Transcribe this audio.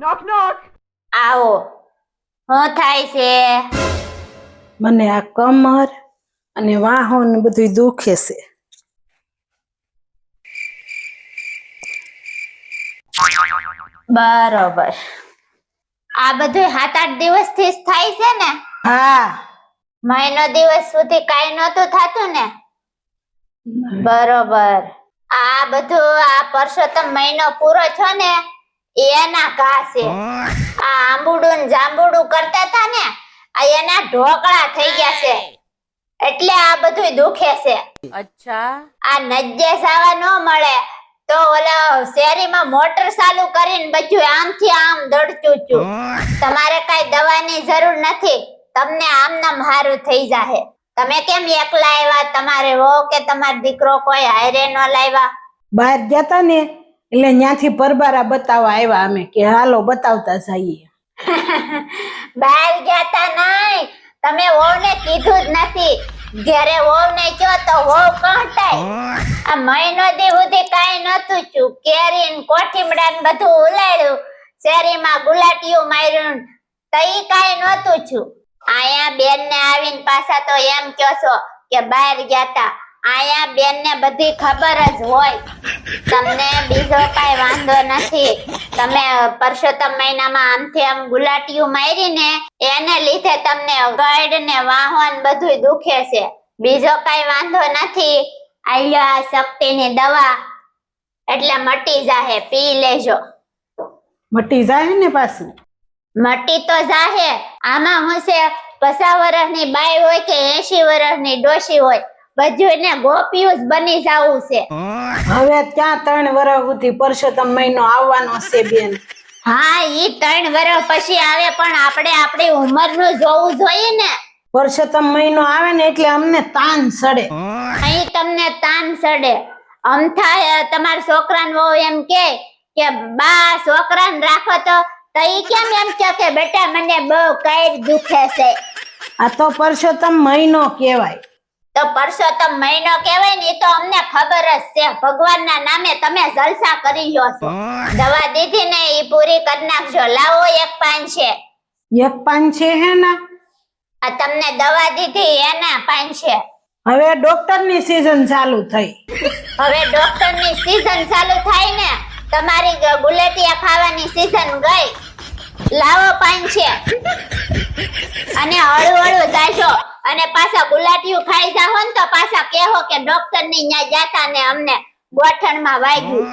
નોક નોક. આવો. શું થાય છે? મને આ કમર અને વાહો ને બધું દુખે છે. બરોબર. આ બધું 7-8 દિવસથી જ થાય છે ને? હા. મહિનો દિવસ સુધી કાઈ નહોતું થાતું ને? બરોબર. આ બધું આ પરસોત્તમ મહિનો પૂરો છો ને એના ઘા છે. આ આંબુડું ને જાંબુડું કરતા હતા ને આ એના ઢોકળા થઈ ગયા છે. એટલે આ બધું દુખે છે. અચ્છા. આ નજ્જે સાવા ન મળે તો ઓલા શેરીમાં મોટર ચાલુ કરીને બધું આમથી આમ દોડતું છું. તમારે કઈ દવાની જરૂર નથી. તમને આમનામ હારું થઈ જાહે. તમે કેમ એકલા આવ્યા? તમારે વહુ કે તમારો દીકરો કોઈ હારે ન લાવ્યા? બહાર ગયા ને એટલે ન્યાથી પરબારા બતાવવા આવ્યા અમે કે હાલો બતાવતા જઈએ. બહાર ગયા નહીં. તમે વહુને કીધું જ નથી. ઘરે વહુને કહો તો વહુ કહતાય. આ મહિનો દી સુધી કાઈ નતું છું. કેરી ને કોઠીમડા ને બધું ઉલાડ્યું. શેરીમાં ગુલાટીયું માર્યું તઈ કાઈ નતું છું. આયા બેન ને આવીને પાછા તો એમ કહો છો કે બહાર ગયા તા. આયા બેન ને બધી ખબર જ હોય. તમને બીજો કાઈ વાંધો નથી. તમે પરસોત્તમ મહિનામાં આમથી આમ ગુલાટીયું મારીને એને લીધે તમને ગળ ને વાહન બધું દુખે છે. બીજો કાઈ વાંધો નથી. આલ્યો આ શક્તિની દવા એટલે મટી જાહે. પી લેજો. મટી જાય ને પાછું? મટી તો જાહે. આમાં હું છે 50 વર્ષની બાઈ હોય કે 80 વર્ષની ડોશી હોય બધું ને ગોપિયું જ બની જાવું છે. હવે ત્યાં 3 વર્ષ સુધી પરસોત્તમ મહિનો આવવાનો છે બેન. હા ઈ 3 વર્ષ પછી આવે પણ આપણે આપણી ઉંમરનું જોવું જોઈએ ને. પરસોત્તમ મહિનો આવે ને એટલે અમને તાન સડે. અહીં તમને તાન સડે. અમથા તમારા છોકરાને વહુ એમ કે બા છોકરાને રાખો તો ઈ કેમ એમ કે બેટા મને બહુ કઈ દુખે છે. આ તો પરસોત્તમ મહિનો કહેવાય. તો પરસોત્તમ મહિનો કહેવાય ને તો અમને ખબર જ છે. ભગવાનના નામે તમે જલસા કરી લ્યો છો. દવા દીધી ને ઈ પૂરી કરી નાખજો. લાવો એક પાન છે. એક પાન છે હે ના? આ તમને દવા દીધી એના પાન છે. હવે ડોક્ટરની સીઝન ચાલુ થઈ. હવે ડોક્ટરની સીઝન ચાલુ થાય ને તમારી ગુલેટિયા ખાવાની સીઝન ગઈ. લાવો પાન છે અને હળુ હળુ જાજો અને પાછા ગુલાટિયું ખાઈ જાહો ને તો પાછા કહેવો કે ડોક્ટર ની ન્યા જાતા ને અમને ગોઠણમાં વાગ્યું.